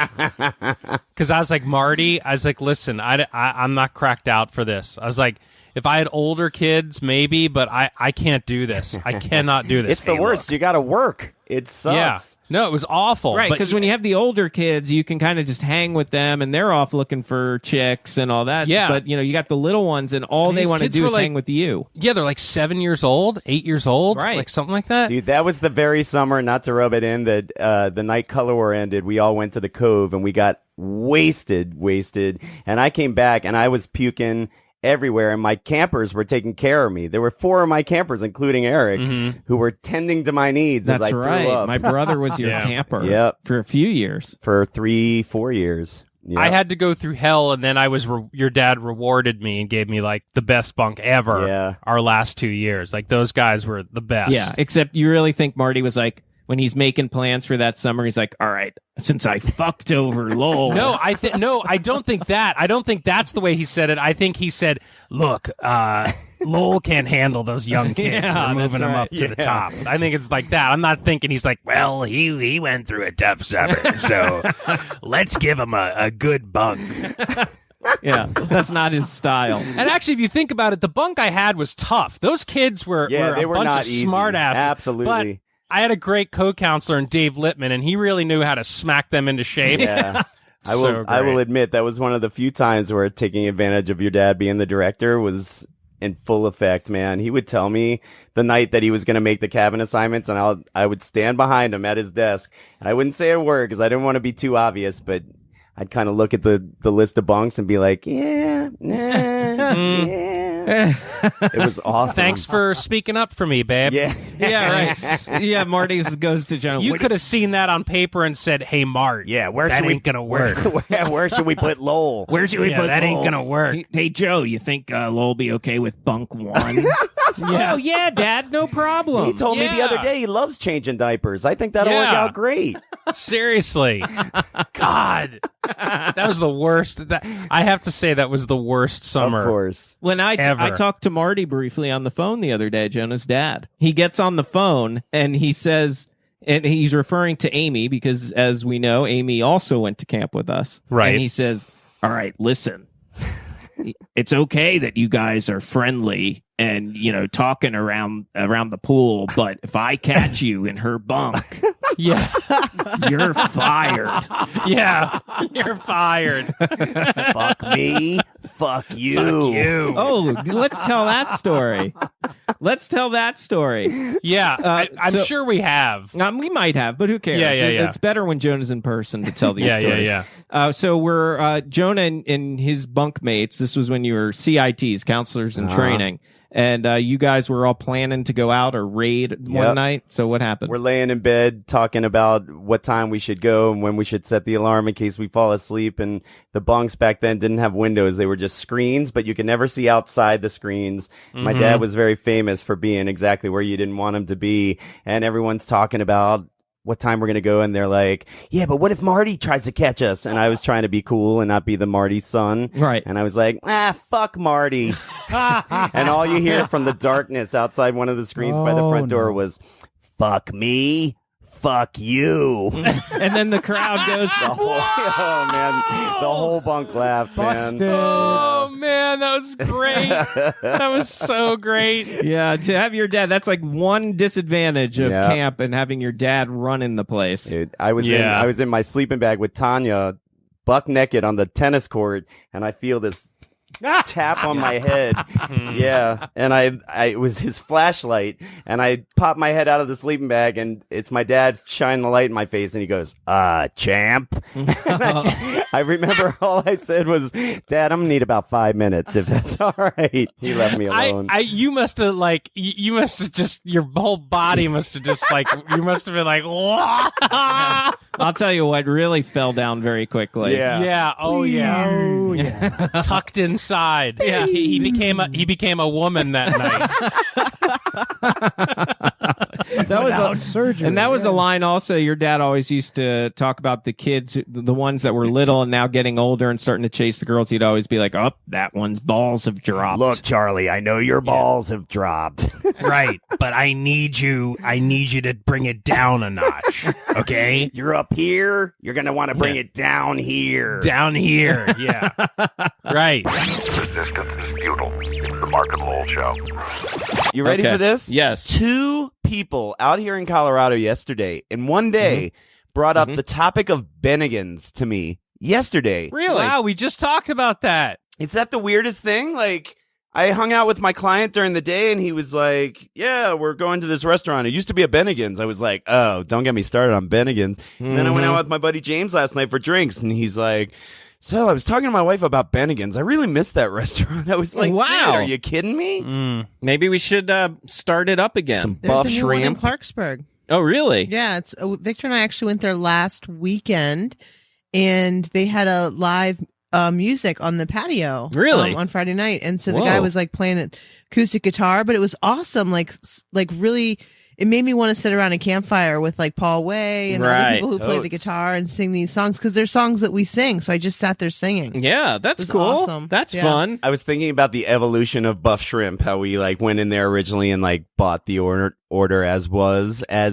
because I was like, Marty, listen, I'm not cracked out for this. I was like, if I had older kids, maybe, but I can't do this. I cannot do this. It's the worst. You got to work. It sucks. Yeah. No, it was awful. Right, because when you have the older kids, you can kind of just hang with them, and they're off looking for chicks and all that. Yeah. But, you got the little ones, and all they want to do is hang with you. Yeah, they're 7 years old, 8 years old, right? Something like that. Dude, that was the very summer, not to rub it in, that the night Color War ended, we all went to the Cove, and we got wasted, and I came back, and I was puking everywhere, and my campers were taking care of me. There were 4 of my campers, including Eric, who were tending to my needs as I threw up. My brother was your camper. Yep. For a few years. For 3-4 years. Yep. I had to go through hell, and then your dad rewarded me and gave me the best bunk ever. Our last 2 years, those guys were the best. Yeah, except you really think Marty was when he's making plans for that summer, he's like, all right, since I fucked over Lowell. No, I don't think that. I don't think that's the way he said it. I think he said, look, Lowell can't handle those young kids. We're moving them up to the top. I think it's like that. I'm not thinking he's like, well, he went through a tough summer, so let's give him a good bunk. Yeah, that's not his style. And actually, if you think about it, the bunk I had was tough. Those kids were they were bunch not of easy. smart asses. Absolutely. But I had a great co-counselor in Dave Littman, and he really knew how to smack them into shape. Yeah. I will admit that was one of the few times where taking advantage of your dad being the director was in full effect, man. He would tell me the night that he was going to make the cabin assignments, and I would stand behind him at his desk. And I wouldn't say a word because I didn't want to be too obvious, but I'd kind of look at the list of bunks and be like, yeah. It was awesome. Thanks for speaking up for me, babe. Yeah. Right. Yeah, Marty goes to Jonah. You could have seen that on paper and said, hey, Mart, that ain't going to work. Where should we put Lowell? Where should we put that Lowell? Ain't going to work. Hey, Joe, you think Lowell will be okay with bunk 1? Yeah. Oh, yeah, Dad, no problem. He told me the other day he loves changing diapers. I think that'll work out great. Seriously. God. That was the worst. I have to say that was the worst summer. Of course. When I talked to Marty briefly on the phone the other day, Jonah's dad. He gets on the phone and he says, and he's referring to Amy because, as we know, Amy also went to camp with us. Right. And he says, all right, listen, it's okay that you guys are friendly and, talking around the pool, but if I catch you in her bunk, yeah, you're fired. Yeah, you're fired. Fuck me. Fuck you. Fuck you. Oh, let's tell that story. Yeah, I'm sure we have. We might have, but who cares? Yeah. It's better when Jonah's in person to tell these stories. Yeah. So we're Jonah and his bunkmates. This was when you were CITs, counselors in training. And you guys were all planning to go out or raid one night. So what happened? We're laying in bed talking about what time we should go and when we should set the alarm in case we fall asleep. And the bunks back then didn't have windows. They were just screens, but you could never see outside the screens. Mm-hmm. My dad was very famous for being exactly where you didn't want him to be. And everyone's talking about what time we're going to go. And they're like, yeah, but what if Marty tries to catch us? And I was trying to be cool and not be the Marty son. Right. And I was like, fuck Marty. And all you hear from the darkness outside one of the screens by the front door was, fuck me. Fuck you. And then the crowd goes, oh man, the whole bunk laughed, Busted. man. Oh man, that was great. That was so great. Yeah, to have your dad, that's like one disadvantage of camp and having your dad running the place. Dude, I was in my sleeping bag with Tanya, buck naked on the tennis court, and I feel this tap on my head. Yeah. And it was his flashlight, and I popped my head out of the sleeping bag, and it's my dad shining the light in my face, and he goes, champ. I remember all I said was, Dad, I'm gonna need about 5 minutes if that's all right. He left me alone. You must have just, your whole body must have just like, you must have been like, whoa. I'll tell you what really fell down very quickly. Yeah. Oh yeah. Tucked inside. Yeah. He became a woman that night. That was surgery. And that was a line also your dad always used to talk about the kids, the ones that were little and now getting older and starting to chase the girls. He'd always be like, that one's balls have dropped. Look, Charlie, I know your balls have dropped. Right. But I need you to bring it down a notch. Okay? You're up here. You're going to want to bring it down here. Down here. Yeah. Right. Resistance is futile. It's the Marc and Lowell Show. You ready for this? Yes. 2 people out here in Colorado yesterday, in one day, brought up the topic of Bennigan's to me yesterday. Really? Wow, we just talked about that. Is that the weirdest thing? Like, I hung out with my client during the day, and he was like, yeah, we're going to this restaurant. It used to be a Bennigan's. I was like, oh, don't get me started on Bennigan's. And then I went out with my buddy James last night for drinks, and he's like, so I was talking to my wife about Bennigan's. I really missed that restaurant. I was like, wow. Dude, are you kidding me? Maybe we should start it up again. Some There's buff a new one in shrimp. Clarksburg. Oh, really? Yeah, it's Victor and I actually went there last weekend, and they had a live music on the patio. Really? On Friday night, and so the guy was like playing an acoustic guitar, but it was awesome. Like really. It made me want to sit around a campfire with like Paul Way and other people who play the guitar and sing these songs because they're songs that we sing. So I just sat there singing. Yeah, that's cool. Awesome. That's fun. I was thinking about the evolution of buff shrimp, how we like went in there originally and like bought the order as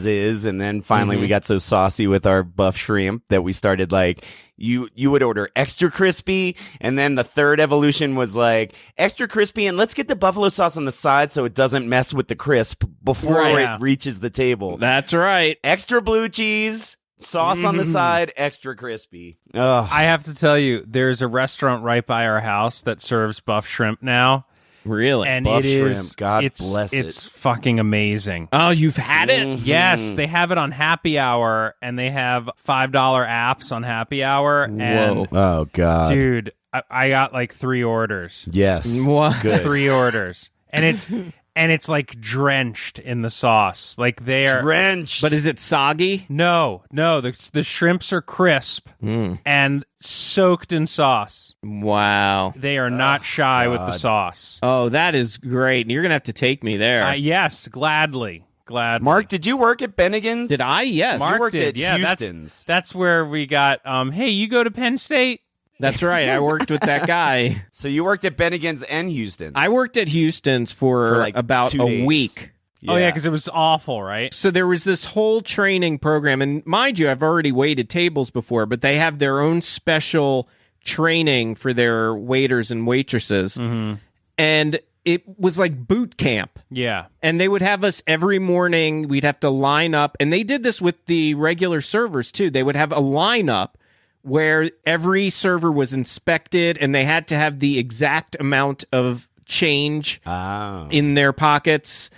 is, and then finally we got so saucy with our buff shrimp that we started like you would order extra crispy, and then the third evolution was like extra crispy and let's get the buffalo sauce on the side so it doesn't mess with the crisp before it reaches the table. That's right. Extra blue cheese, sauce on the side, extra crispy. Ugh. I have to tell you, there's a restaurant right by our house that serves buff shrimp now. Really? And buff it is, shrimp. God bless it. It's fucking amazing. Oh, you've had it? Yes, they have it on happy hour, and they have $5 apps on happy hour. And oh, God. dude, I got like 3 orders. Yes. What? Good. 3 orders. And it's like drenched in the sauce. Like they are drenched. But is it soggy? No. The shrimps are crisp and soaked in sauce. Wow. They are not shy with the sauce. Oh, that is great. You're going to have to take me there. Yes, gladly. Mark, did you work at Bennigan's? Did I? Yes. Mark you worked did. at Yeah, Houston's. that's where we got, hey, you go to Penn State? That's right. I worked with that guy. So you worked at Bennigan's and Houston's. I worked at Houston's for like about 2 a days. week. Yeah. Oh, yeah, because it was awful, right? So there was this whole training program. And mind you, I've already waited tables before, but they have their own special training for their waiters and waitresses. And it was like boot camp. Yeah. And they would have us every morning. We'd have to line up. And they did this with the regular servers, too. They would have a lineup where every server was inspected and they had to have the exact amount of change in their pockets.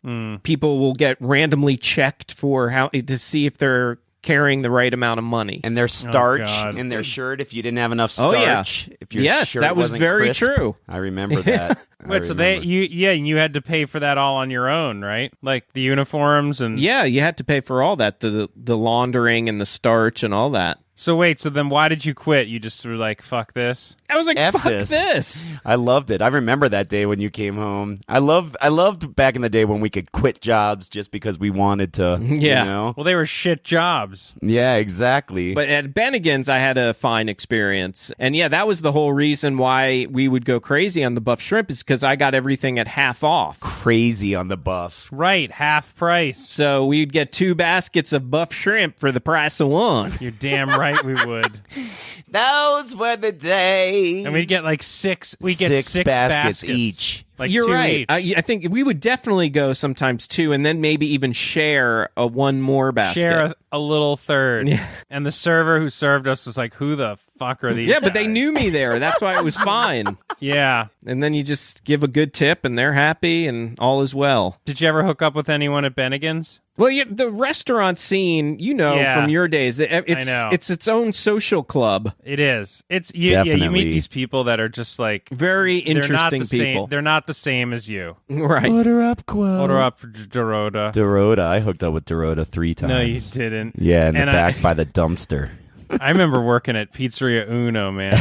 People will get randomly checked for to see if they're carrying the right amount of money. And their starch in their shirt if you didn't have enough starch. If your shirt that was wasn't very crisp. true. I remember that. Wait, so you had to pay for that all on your own, right? Like the uniforms and... Yeah, you had to pay for all that, the laundering and the starch and all that. So wait, so then why did you quit? You just were like, fuck this? I was like, F fuck this. this. I loved it. I remember that day when you came home. I loved back in the day when we could quit jobs just because we wanted to. Yeah. You know? Well, they were shit jobs. Yeah, exactly. But at Bennigan's, I had a fine experience. And yeah, that was the whole reason why we would go crazy on the buff shrimp is because I got everything at half off. Crazy on the buff. Right, half price. So we'd get 2 baskets of buff shrimp for the price of one. You're damn right we would. Those were the days. And we'd get like 6. We get 6 baskets each. Like You're 2 right. each. I think we would definitely go sometimes 2, and then maybe even share a 1 more basket. Share a little third. Yeah. And the server who served us was like, who the fuck are these Yeah, but they guys? knew me there. That's why it was fine. Yeah. And then you just give a good tip, and they're happy, and all is well. Did you ever hook up with anyone at Bennigan's? Well, the restaurant scene, Yeah. from your days, it's know. it's its own social club. It is. It's you meet Definitely. these people that are just like Very interesting people. They're not the same as you. Right. Order up, quote. Order up, Dorota. Dorota. I hooked up with Dorota 3 times. No, you didn't. Yeah, in the And back by the dumpster. I remember working at Pizzeria Uno, man.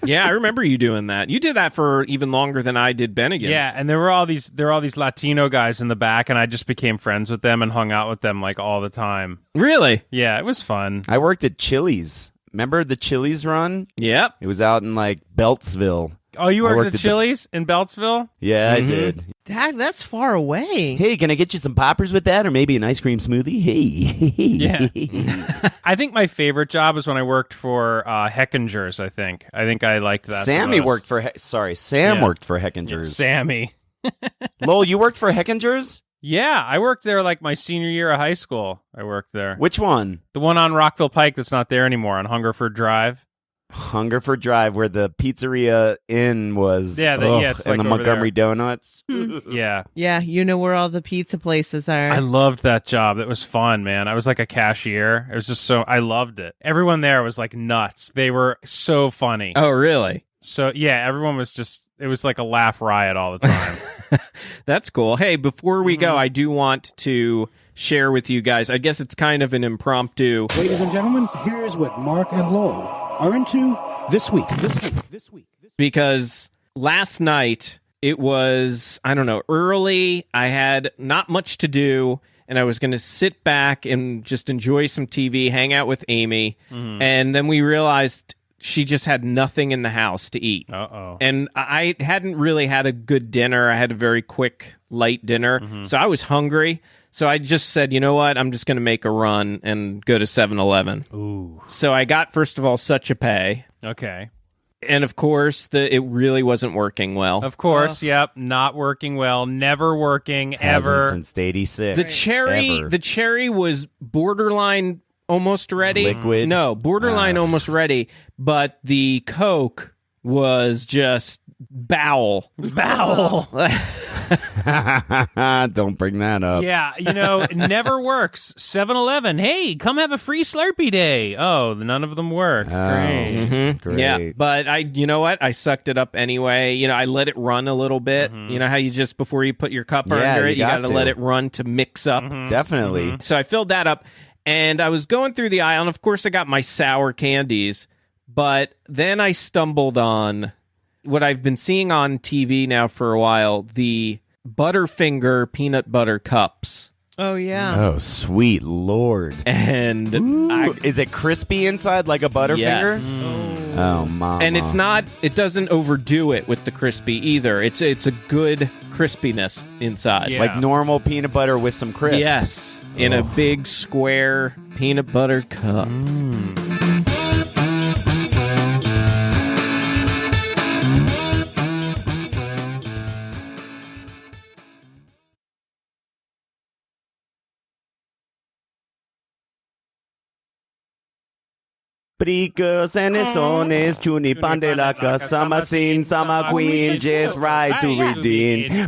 Yeah, I remember you doing that. You did that for even longer than I did Bennigan's. Yeah, and there were all these Latino guys in the back, and I just became friends with them and hung out with them like all the time. Really? Yeah, it was fun. I worked at Chili's. Remember the Chili's run? Yep. It was out in like Beltsville. Oh, you I worked at Chili's in Beltsville? Yeah, I did. That's far away. Hey, can I get you some poppers with that, or maybe an ice cream smoothie? Hey. Yeah. I think my favorite job was when I worked for Heckinger's. I think I liked that. Sammy the most. worked for. Sam Yeah. worked for Heckinger's. Sammy. Lowell, you worked for Heckinger's? Yeah, I worked there like my senior year of high school. I worked there. Which one? The one on Rockville Pike that's not there anymore on Hungerford Drive. Hungerford Drive, where the Pizzeria Inn was. Yeah, it's like and the over Montgomery there. Donuts. Yeah. Yeah, you know where all the pizza places are. I loved that job. It was fun, man. I was like a cashier. It was just I loved it. Everyone there was like nuts. They were so funny. Oh, really? So, yeah, everyone was it was like a laugh riot all the time. That's cool. Hey, before we go, I do want to share with you guys, I guess it's kind of an impromptu. Ladies and gentlemen, here's what Marc and Lowell are into this week. Because last night it was, I don't know, early. I had not much to do, and I was going to sit back and just enjoy some TV, hang out with Amy. And then we realized she just had nothing in the house to eat. Uh-oh. And I hadn't really had a good dinner. I had a very quick, light dinner. So I was hungry. So I just said, you know what? I'm just going to make a run and go to 7-Eleven. Ooh. So I got, first of all, Such a Pay. Okay. And of course, it really wasn't working well. Of course, yep. Not working well. Never working, ever. Since 86. The cherry was borderline almost ready. Liquid? No, borderline almost ready. But the Coke was just bowel. Bowel. Don't bring that up. Yeah, it never works. 7-Eleven, hey, come have a free Slurpee day. Oh, none of them work. Great. Great. Yeah, but you know what? I sucked it up anyway. I let it run a little bit. You know how you just, before you put your cup under it, you got to let it run to mix up. Definitely. So I filled that up, and I was going through the aisle, and of course I got my sour candies, but then I stumbled on what I've been seeing on TV now for a while, the Butterfinger peanut butter cups. Oh, yeah. Oh, sweet Lord. And is it crispy inside like a Butterfinger? Yes. Oh, mama. And it doesn't overdo it with the crispy either. It's a good crispiness inside. Yeah. Like normal peanut butter with some crisp. Yes. In a big square peanut butter cup. Prickers and sones, chuni pandelaka, sama sin, sama queen, just right to redeem.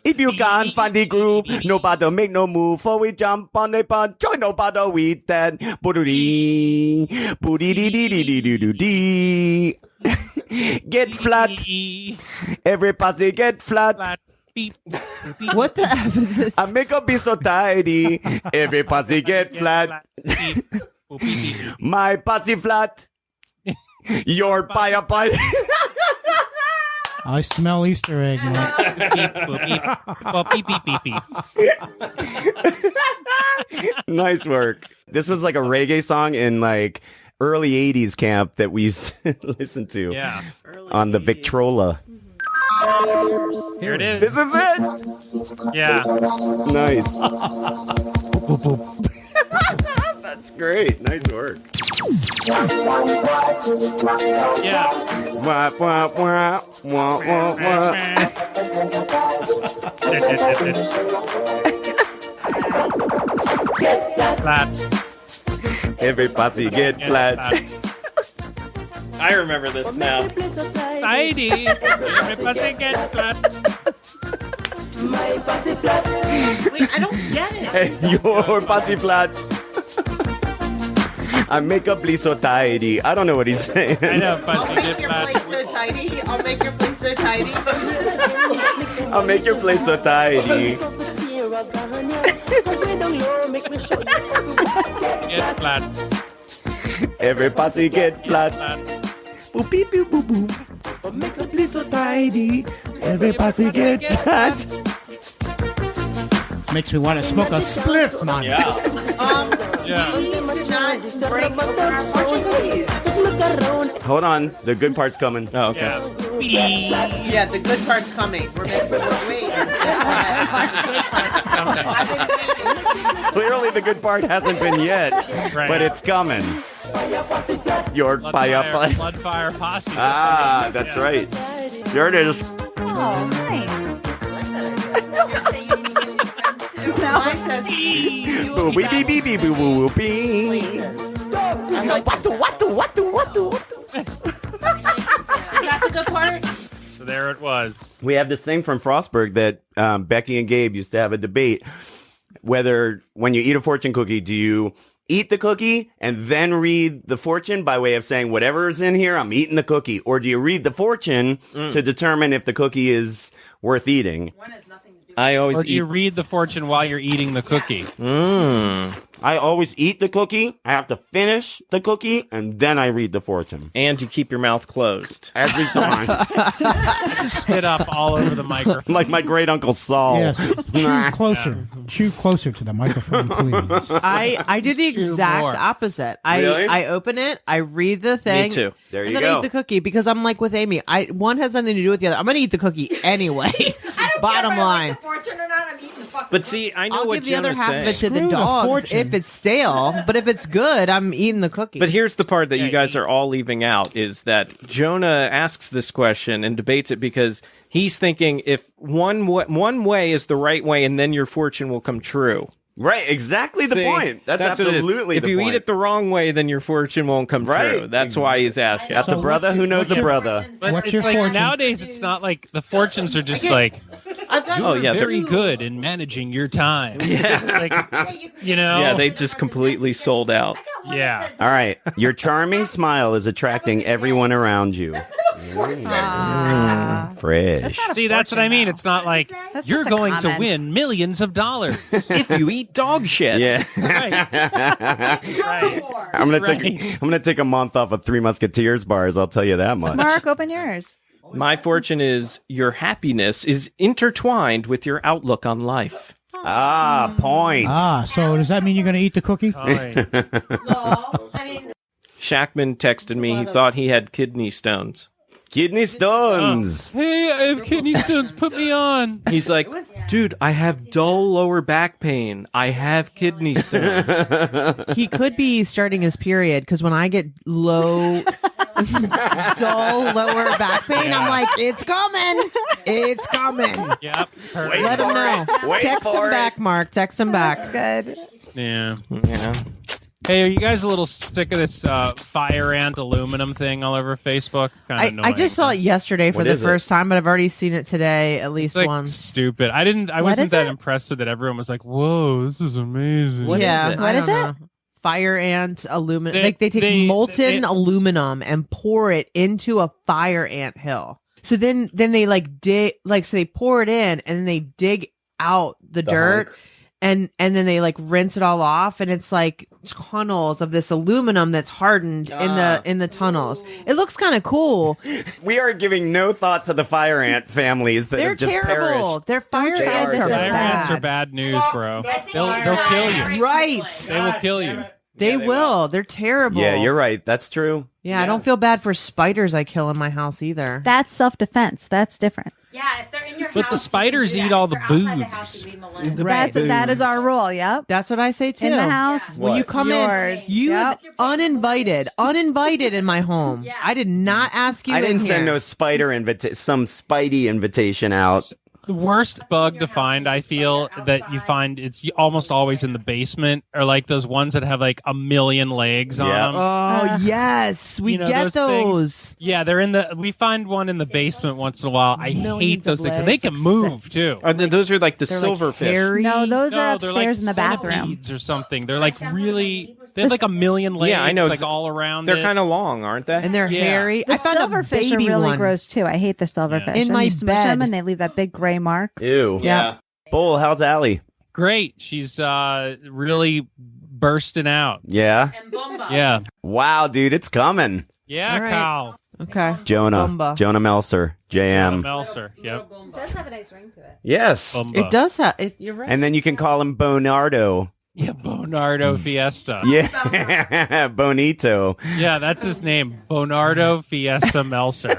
If you can't find the groove, nobody make no move, for we jump on the pod, join nobody with that. Boo-doo-dee, boo-dee-dee-dee-dee-dee-dee. Get flat. Every pussy get flat. What the F is this? I make up be so tidy. Every pussy get flat. My pussy flat. Your pie. I smell Easter egg, Mark. Beep, beep, beep, beep. Nice work. This was like a reggae song in like early 80s camp that we used to listen to on the Victrola. Here it is. This is it. Yeah. Nice. That's great. Nice work. Yeah. Wah, wah, wah, wah, wah, wah. Flat. Every posse get flat. I remember this now. Tidy. Every pussy get flat. Wait, I don't get it. Hey, your posse flat. I make a place so tidy. I don't know what he's saying. I know, I'll pussy make get your flat. place so tidy. I'll make your place so tidy. I'll make your place so tidy. Get flat. Every posse get flat. Boop, beep, boop, boop, boop. I'll make a place so tidy. Every posse get flat. Makes me want to smoke a spliff, man. Yeah. We did not break open our fortune cookies. Hold on. The good part's coming. Oh, okay. Yeah, the good part's coming. We're waiting. Clearly, the good part hasn't been yet, but it's coming. Your pie. Bloodfire posse. Ah, that's right. Here it is. Oh, nice. Mine says Boo bee bee bee bee boo boo boo bee. What? Is that the good part? So there it was. We have this thing from Frostburg that Becky and Gabe used to have a debate whether when you eat a fortune cookie, do you eat the cookie and then read the fortune by way of saying whatever's in here, I'm eating the cookie, or do you read the fortune to determine if the cookie is worth eating? I always Or do you read the fortune while you're eating the cookie? I always eat the cookie. I have to finish the cookie, and then I read the fortune. And you keep your mouth closed. Every time. Spit up all over the microphone. Like my great uncle Saul. Yes. Chew closer. Chew closer to the microphone, please. I do the exact opposite. Really? I open it, I read the thing. Me too. There and you then I go. eat the cookie because I'm like with Amy. One has nothing to do with the other. I'm gonna eat the cookie anyway. Bottom line. But see, I know I'll what give the other Jonah's half of it saying. to the Screw the dogs fortune. if it's stale. But if it's good, I'm eating the cookie. But here's the part that you guys are all leaving out is that Jonah asks this question and debates it because he's thinking if one way is the right way and then your fortune will come true. Right, exactly the See, point. That's what it is. absolutely If the you point. eat it the wrong way, then your fortune won't come Right. true. That's why he's asking. That's a brother who knows a brother. But What's it's your like fortune? nowadays it's not like the fortunes are just like Oh yeah, very they're- good in managing your time. Yeah. Like, you know. yeah, they just completely sold out. Yeah. All right. Your charming smile is attracting everyone around you. Fresh. See, that's what I mean. It's not like That's you're just a going to comment. win millions of dollars. If you eat dog shit. Yeah. Right. I'm gonna take a month off of Three Musketeers bars. I'll tell you that much. Mark, open yours. My fortune is your happiness is intertwined with your outlook on life. Ah, point. Ah, so does that mean you're going to eat the cookie? Shackman texted me. He thought he had kidney stones. Kidney stones. Hey, I have kidney stones. Put me on. He's like, dude, I have dull lower back pain. I have kidney stones. he could be starting his period because when I get dull lower back pain, I'm like, it's coming. It's coming. Yep. Let him know. Text him back, Mark. Text him back. Good. Yeah. Yeah. Hey, are you guys a little sick of this fire ant aluminum thing all over Facebook? I just saw it yesterday for What the is it? first time, but I've already seen it today at least It's like once. stupid. I What wasn't is that it? impressed with it. Everyone was like, "Whoa, this is amazing." What is yeah, it? I What don't is know. Fire ant aluminum. They- Like they take molten it- aluminum and pour it into a fire ant hill. So then they like dig, like so they pour it in and then they dig out the dirt. hunk. and then they like rinse it all off, and it's like tunnels of this aluminum that's hardened in the tunnels. It looks kind of cool. We are giving no thought to the fire ant families that They're have just terrible. perished. They're fire ants are Fire ants bad. are bad news, bro. They'll kill you. Right. They will kill you. They will. They're terrible. Yeah, you're right. That's true. Yeah, I don't feel bad for spiders I kill in my house either. That's self-defense. That's different. Yeah, if they're in your house. But the spiders eat all the booze. That is our rule. Yep. That's what I say too. In the house, when you come yours. in, you Yep. uninvited in my home. I did not ask you. I didn't in send here. no some Spidey invitation out. The worst bug to find, I feel, that you find it's almost always in the basement, are like those ones that have like a million legs on them. Oh yes, we get those. Things. Yeah, they're in the. We find one in the basement once in a while. I hate those things, and they can move too. Those are like the They're silverfish. No, those are they're upstairs like in the bathroom. centipedes or something. They're like really. They have like a million legs. Yeah, I know. Like all around. They're kind of long, aren't they? And they're hairy. The I found a silverfish are baby really one. gross too. I hate the silverfish. In And my you smush bed. them and they leave that big gray mark. Ew. Yeah. Bull, how's Allie? Great. She's really bursting out. Yeah. Yeah. Wow, dude, it's coming. Yeah, All right. Kyle. Okay. Jonah. Bumba. Jonah Melser. JM. Melser. Yep. It does have a nice ring to it. Yes. Bumba. It does have. You're right. And then you can call him Bonardo. Yeah, Bonardo Fiesta. Yeah. Bonito. Yeah, that's his name. Bonardo Fiesta Melser.